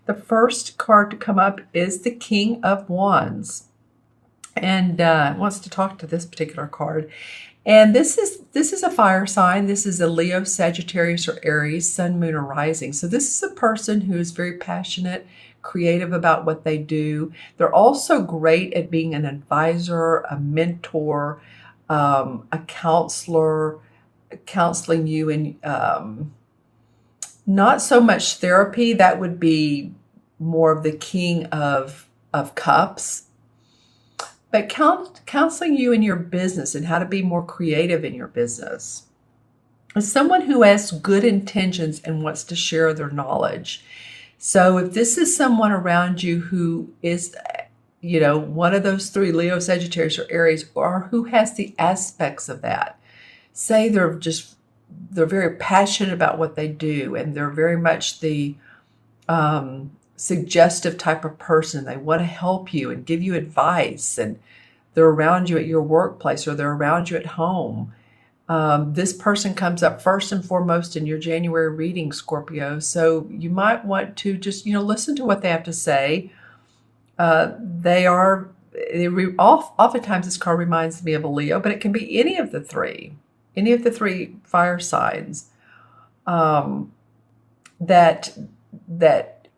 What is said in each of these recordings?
The first card to come up is the King of Wands, and wants to talk to this particular card. And this is a fire sign. This is a Leo, Sagittarius, or Aries, Sun, Moon, or Rising. So this is a person who is very passionate, creative about what they do. They're also great at being an advisor, a mentor, a counselor, counseling you in not so much therapy. That would be more of the King of Cups, but counseling you in your business and how to be more creative in your business. As someone who has good intentions and wants to share their knowledge. So if this is someone around you who is, one of those three, Leo, Sagittarius, or Aries, or who has the aspects of that, say they're very passionate about what they do, and they're very much the suggestive type of person. They want to help you and give you advice, and they're around you at your workplace, or they're around you at home. This person comes up first and foremost in your January reading, Scorpio. So you might want to just, listen to what they have to say. Oftentimes this card reminds me of a Leo, but it can be any of the three fire signs that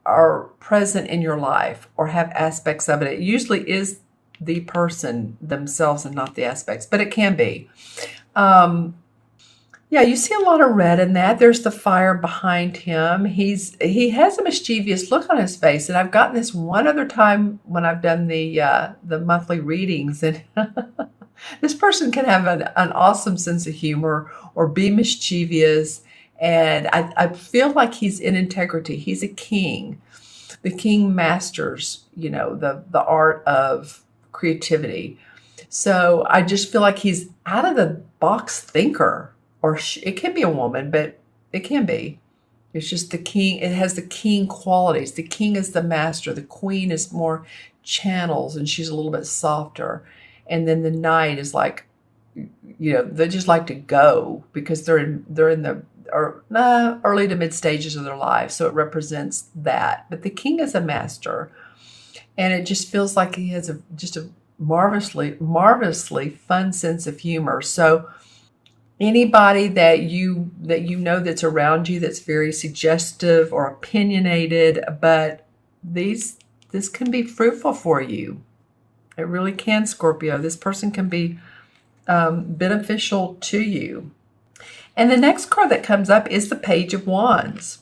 are present in your life or have aspects of it. It usually is the person themselves and not the aspects, but it can be. Yeah, you see a lot of red in that. There's the fire behind him. He has a mischievous look on his face, and I've gotten this one other time when I've done the monthly readings, and this person can have an awesome sense of humor or be mischievous, and I feel like he's in integrity. He's a king. The king masters, the art of creativity. So I just feel like he's out of the box thinker, or it can be a woman, but it can be. It's just the king. It has the king qualities. The king is the master. The queen is more channels, and she's a little bit softer. And then the knight is like, they just like to go because they're in the early to mid stages of their life. So it represents that. But the king is a master, and it just feels like he has just a marvelously fun sense of humor. So anybody that you know that's around you that's very suggestive or opinionated, but this can be fruitful for you. It really can, Scorpio. This person can be beneficial to you. And the next card that comes up is the Page of Wands.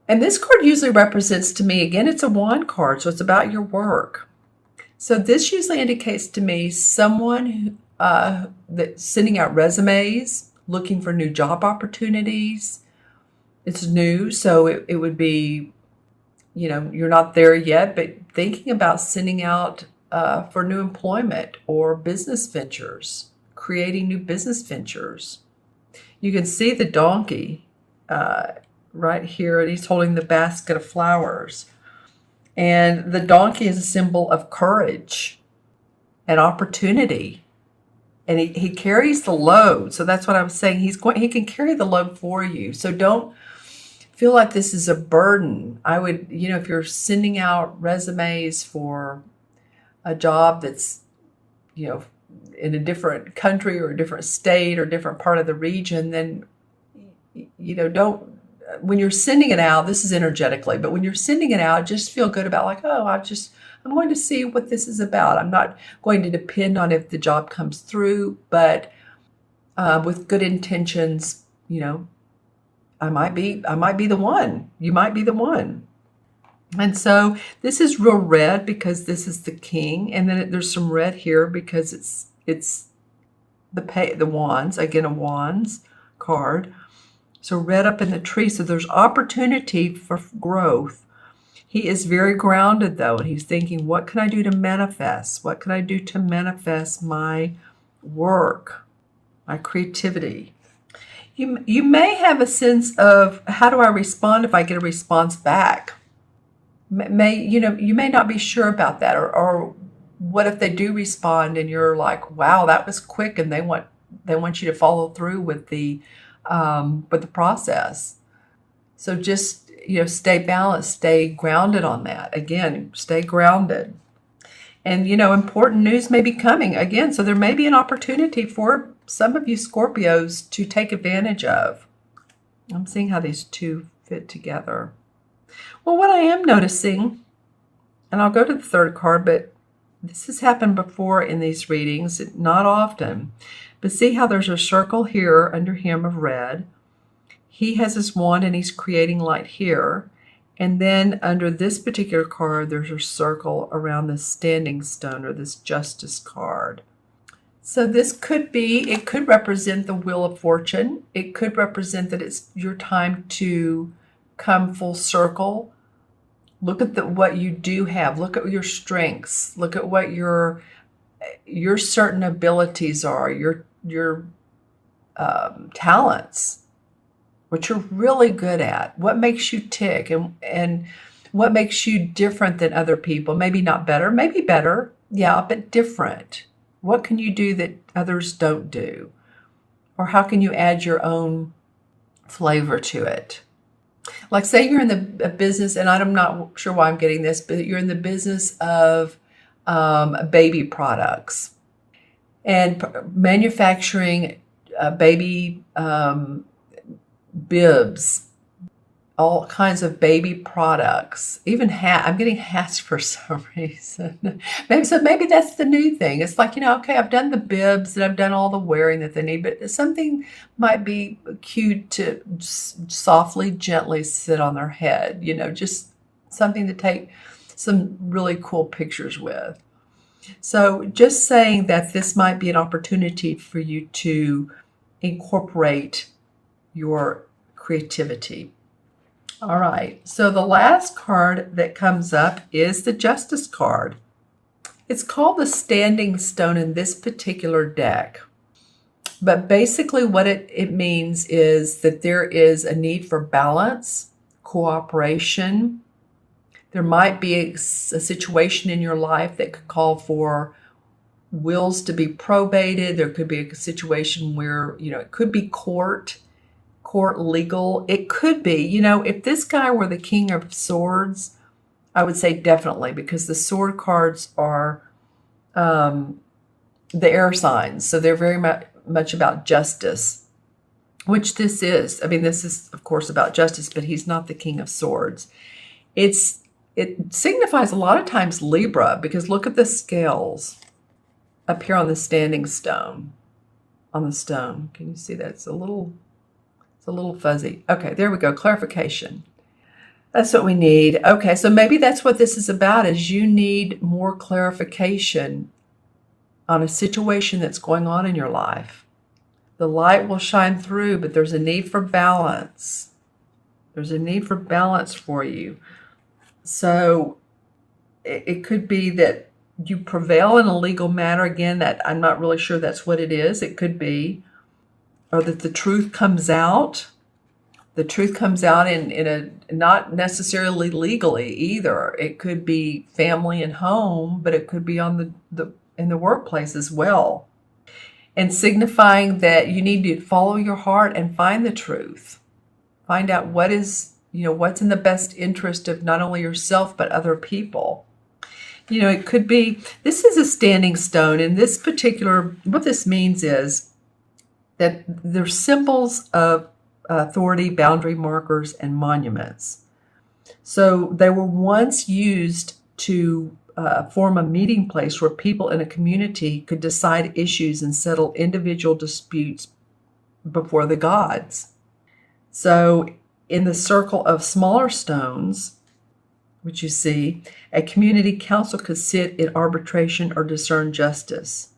And this card usually represents, to me, again, it's a wand card, so it's about your work. So this usually indicates to me someone that's sending out resumes, looking for new job opportunities. It's new, so it would be, you're not there yet, but thinking about sending out for new employment or business ventures, creating new business ventures. You can see the donkey right here, and he's holding the basket of flowers. And the donkey is a symbol of courage and opportunity. And he carries the load. So that's what I was saying. He can carry the load for you. So don't feel like this is a burden. I would, if you're sending out resumes for a job that's, in a different country or a different state or different part of the region, then, don't, when you're sending it out, this is energetically, but when you're sending it out, just feel good about like, I'm going to see what this is about. I'm not going to depend on if the job comes through, but with good intentions, I might be the one. You might be the one. And so this is real red because this is the king, and then there's some red here because it's the wands, again a wands card. So red up in the tree. So there's opportunity for growth. He is very grounded though, and he's thinking, what can I do to manifest? What can I do to manifest my work, my creativity? You may have a sense of, how do I respond if I get a response back? You may not be sure about that, or what if they do respond and you're like, wow, that was quick, and they want you to follow through with the process. So just, stay balanced, stay grounded on that. Again, stay grounded. And, important news may be coming again. So there may be an opportunity for some of you Scorpios to take advantage of. I'm seeing how these two fit together. Well, what I am noticing, and I'll go to the third card, but this has happened before in these readings, not often. But see how there's a circle here under him of red. He has his wand and he's creating light here. And then under this particular card, there's a circle around this standing stone or this justice card. So this it could represent the wheel of fortune. It could represent that it's your time to come full circle. Look at what you do have. Look at your strengths. Look at what your certain abilities are, your talents, what you're really good at, what makes you tick, and what makes you different than other people. Maybe not better, maybe better, yeah, but different. What can you do that others don't do? Or how can you add your own flavor to it? Like say you're in the business, and I'm not sure why I'm getting this, but you're in the business of baby products and manufacturing baby bibs, all kinds of baby products, even I'm getting hats for some reason. Maybe that's the new thing. It's like, okay, I've done the bibs and I've done all the wearing that they need, but something might be cute to softly, gently sit on their head, just something to take some really cool pictures with. So just saying that this might be an opportunity for you to incorporate your creativity. All right, so the last card that comes up is the Justice card. It's called the Standing Stone in this particular deck. But basically what it means is that there is a need for balance, cooperation. There might be a situation in your life that could call for wills to be probated. There could be a situation where, it could be court legal. It could be, if this guy were the King of Swords, I would say definitely, because the sword cards are the air signs. So they're very much about justice, which this is. I mean, this is, of course, about justice, but he's not the King of Swords. It signifies a lot of times Libra, because look at the scales up here on the standing stone, on the stone. Can you see that? It's a little fuzzy. Okay, there we go. Clarification. That's what we need. Okay, so maybe that's what this is about, is you need more clarification on a situation that's going on in your life. The light will shine through, but there's a need for balance. There's a need for balance for you. So it could be that you prevail in a legal matter. Again, that I'm not really sure that's what it is. It could be. Or that the truth comes out. The truth comes out in a not necessarily legally either. It could be family and home, but it could be on in the workplace as well. And signifying that you need to follow your heart and find the truth. Find out what is, what's in the best interest of not only yourself but other people. It could be, this is a standing stone, and this particular, what this means is that they're symbols of authority, boundary markers, and monuments. So they were once used to form a meeting place where people in a community could decide issues and settle individual disputes before the gods. So in the circle of smaller stones, which you see, a community council could sit in arbitration or discern justice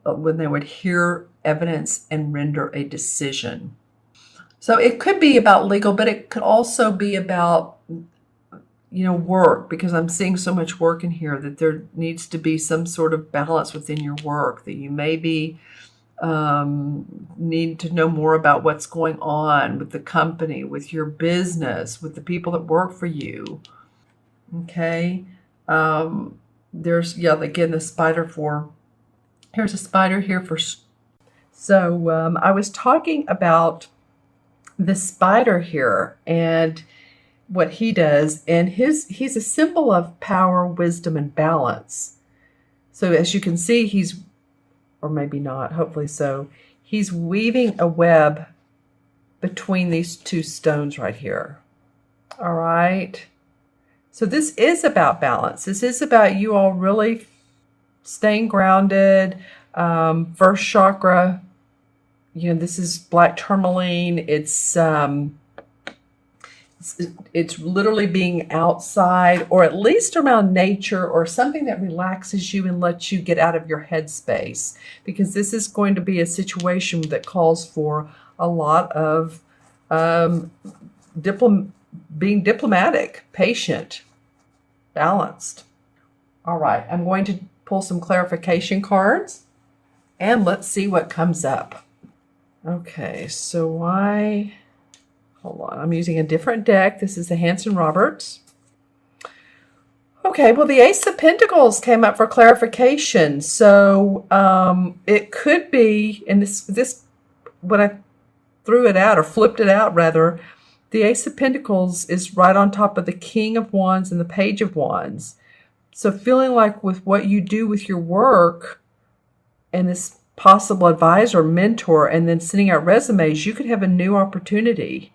when they would hear evidence and render a decision. So it could be about legal, but it could also be about, work, because I'm seeing so much work in here that there needs to be some sort of balance within your work, that you maybe need to know more about what's going on with the company, with your business, with the people that work for you. Okay. There's, again, the spider here's a spider here for. So I was talking about the spider here and what he does. And he's a symbol of power, wisdom, and balance. So as you can see, or maybe not, hopefully so, he's weaving a web between these two stones right here. All right. So this is about balance. This is about you all really staying grounded. First chakra, this is black tourmaline. It's literally being outside, or at least around nature, or something that relaxes you and lets you get out of your headspace, because this is going to be a situation that calls for a lot of being diplomatic, patient, balanced. All right, I'm going to pull some clarification cards, and let's see what comes up. Okay, so hold on, I'm using a different deck. This is the Hanson Roberts. Okay, well, the Ace of Pentacles came up for clarification. So it could be, and this when I threw it out, or flipped it out rather, the Ace of Pentacles is right on top of the King of Wands and the Page of Wands. So feeling like with what you do with your work and this possible advisor, mentor, and then sending out resumes, you could have a new opportunity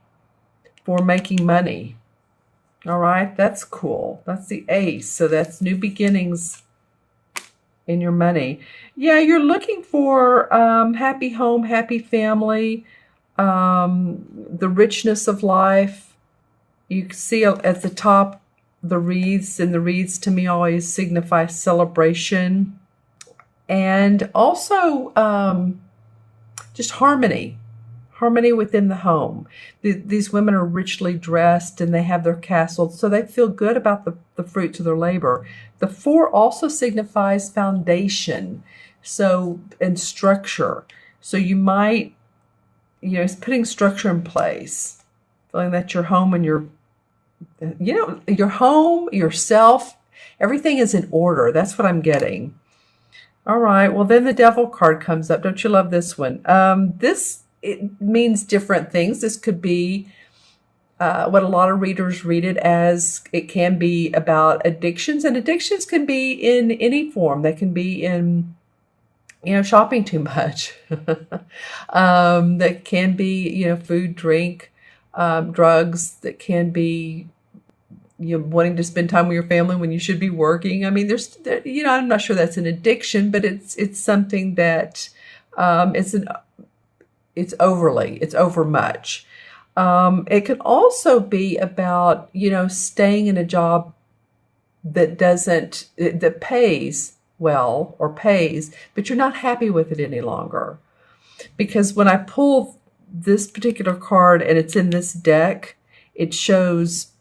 for making money. All right, that's cool. That's the Ace. So that's new beginnings in your money. Yeah, you're looking for happy home, happy family, the richness of life. You can see at the top the wreaths, and the wreaths to me always signify celebration, and also just harmony within the home. These women are richly dressed and they have their castles, so they feel good about the fruits of their labor. The 4 also signifies foundation, and structure. So you might, it's putting structure in place, feeling that your home and your home, yourself, everything is in order. That's what I'm getting. All right, well, then the Devil card comes up. Don't you love this one? It means different things. This could be what a lot of readers read it as. It can be about addictions, and addictions can be in any form. They can be in, shopping too much. That can be, food, drink, drugs. That can be, wanting to spend time with your family when you should be working. I mean, I'm not sure that's an addiction, but it's something that it's over much. It can also be about, staying in a job that pays well, or pays, but you're not happy with it any longer. Because when I pull this particular card and it's in this deck, it shows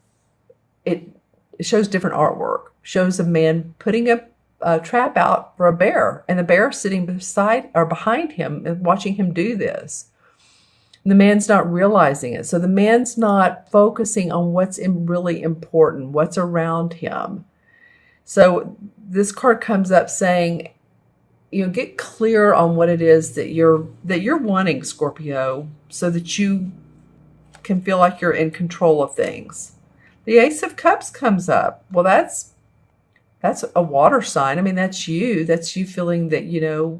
different artwork. Shows a man putting a trap out for a bear, and the bear sitting beside or behind him and watching him do this. And the man's not realizing it. So the man's not focusing on what's really important, what's around him. So this card comes up saying, get clear on what it is that you're wanting, Scorpio, so that you can feel like you're in control of things. The Ace of Cups comes up. Well, that's a water sign. I mean, that's you. That's you feeling that, you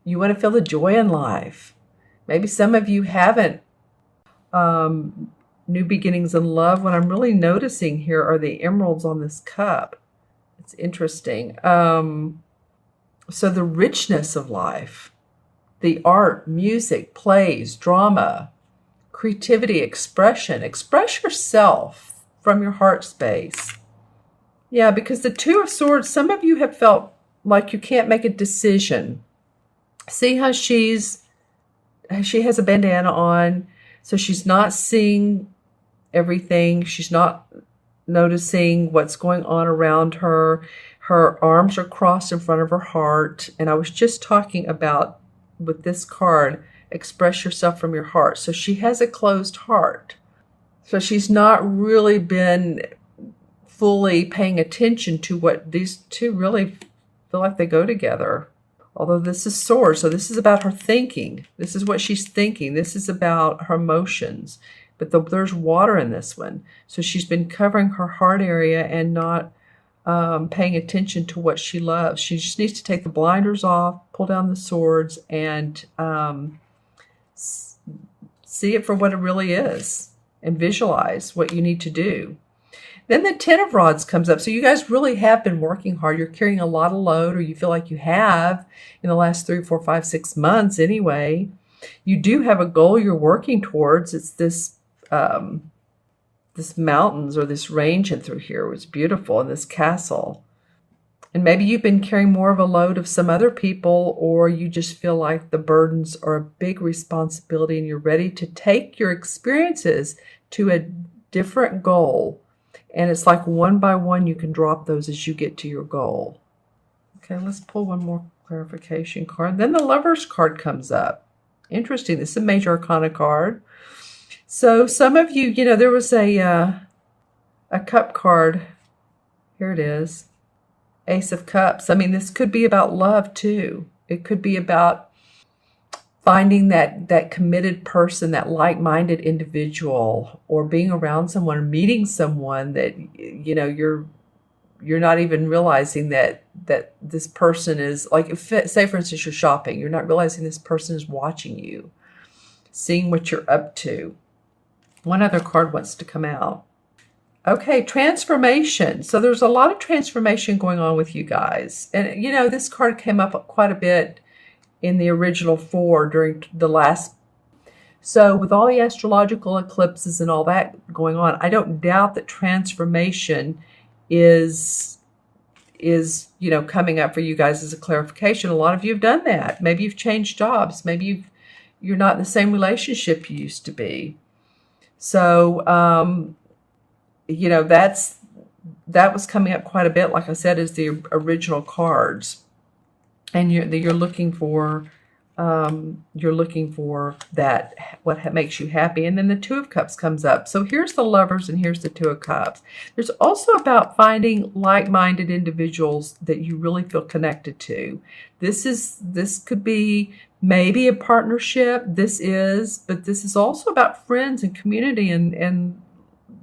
want to feel the joy in life. Maybe some of you haven't new beginnings in love. What I'm really noticing here are the emeralds on this cup. It's interesting. So the richness of life, the art, music, plays, drama, creativity, expression. Express yourself from your heart space. Yeah, because the 2 of Swords, some of you have felt like you can't make a decision. See how she has a bandana on, so she's not seeing everything. She's not noticing what's going on around her. Her arms are crossed in front of her heart. And I was just talking about, with this card, express yourself from your heart. So she has a closed heart. So she's not really been fully paying attention to what these two really feel like they go together. Although this is swords, so this is about her thinking. This is what she's thinking. This is about her emotions. But there's water in this one. So she's been covering her heart area and not paying attention to what she loves. She just needs to take the blinders off, pull down the swords, and see it for what it really is and visualize what you need to do. Then the Ten of Rods comes up. So you guys really have been working hard. You're carrying a lot of load, or you feel like you have in the last 3, 4, 5, 6 months anyway. You do have a goal you're working towards. It's this this mountains or this range in through here was beautiful, and this castle. And maybe you've been carrying more of a load of some other people, or you just feel like the burdens are a big responsibility and you're ready to take your experiences to a different goal. And it's like one by one you can drop those as you get to your goal. Okay, let's pull one more clarification card. Then the Lover's card comes up. Interesting. This is a Major Arcana card. So some of you, you know, there was a cup card. Here it is. Ace of Cups. I mean, this could be about love too. It could be about finding that committed person, that like-minded individual, or being around someone or meeting someone that, you know, you're not even realizing that this person is, like, if, say for instance you're shopping, you're not realizing this person is watching you, seeing what you're up to. One other card wants to come out. Okay, transformation. So there's a lot of transformation going on with you guys. And, you know, this card came up quite a bit in the original 4 during the last. So with all the astrological eclipses and all that going on, I don't doubt that transformation is you know, coming up for you guys as a clarification. A lot of you have done that. Maybe you've changed jobs. Maybe you're not in the same relationship you used to be. So, you know, that was coming up quite a bit, like I said, as the original cards. And you're looking for that, what makes you happy. And then the Two of Cups comes up. So here's the Lovers and here's the Two of Cups. There's also about finding like-minded individuals that you really feel connected to. This could be maybe a partnership. But this is also about friends and community and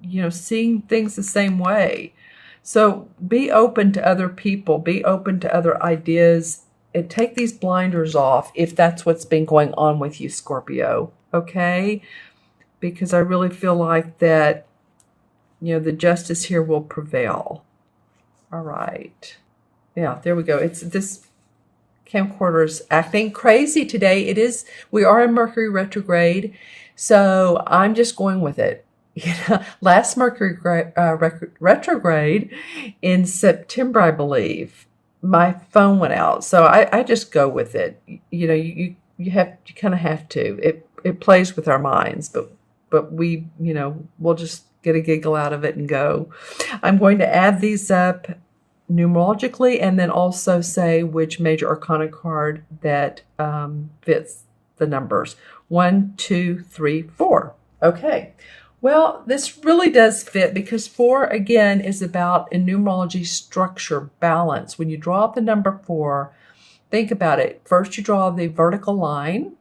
you know, seeing things the same way. So be open to other people, be open to other ideas, and take these blinders off if that's what's been going on with you, Scorpio, okay? Because I really feel like that, you know, the justice here will prevail. All right. Yeah, there we go. It's this camcorder is acting crazy today. We are in Mercury retrograde, so I'm just going with it. You know, last Mercury retrograde in September, I believe, my phone went out, so I just go with it. You know, you kind of have to. It plays with our minds, but we, you know, we'll just get a giggle out of it and go. I'm going to add these up numerologically and then also say which Major Arcana card that fits the numbers. 1, 2, 3, 4. Okay. Well, this really does fit because 4, again, is about, in numerology, structure, balance. When you draw up the number 4, think about it. First, you draw the vertical line,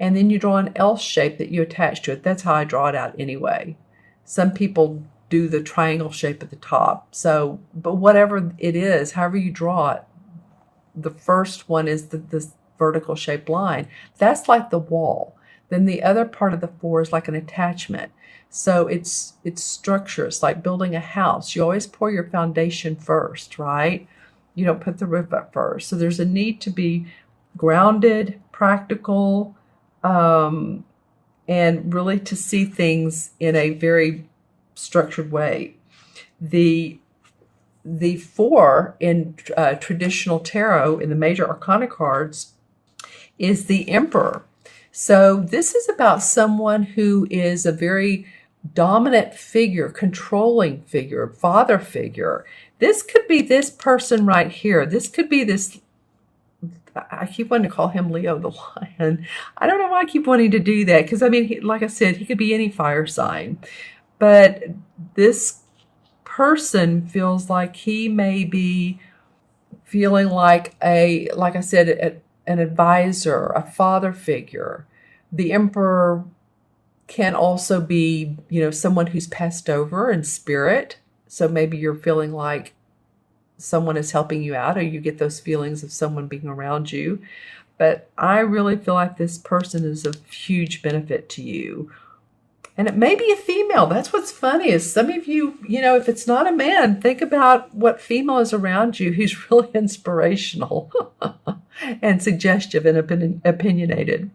and then you draw an L shape that you attach to it. That's how I draw it out anyway. Some people do the triangle shape at the top. So, but whatever it is, however you draw it, the first one is this vertical shaped line. That's like the wall. Then the other part of the 4 is like an attachment. So it's structure. It's like building a house. You always pour your foundation first, right? You don't put the roof up first. So there's a need to be grounded, practical, and really to see things in a very structured way. The 4 in traditional tarot, in the Major Arcana cards, is the Emperor. So this is about someone who is a very dominant figure, controlling figure, father figure. This could be this person right here. This could be this, I keep wanting to call him Leo the Lion. I don't know why I keep wanting to do that because, I mean, like I said, he could be any fire sign. But this person feels like he may be feeling like I said, an advisor, a father figure. The Emperor can also be, someone who's passed over in spirit. So maybe you're feeling like someone is helping you out, or you get those feelings of someone being around you. But I really feel like this person is of huge benefit to you. And it may be a female. That's what's funny is some of you, if it's not a man, think about what female is around you who's really inspirational and suggestive and opinionated.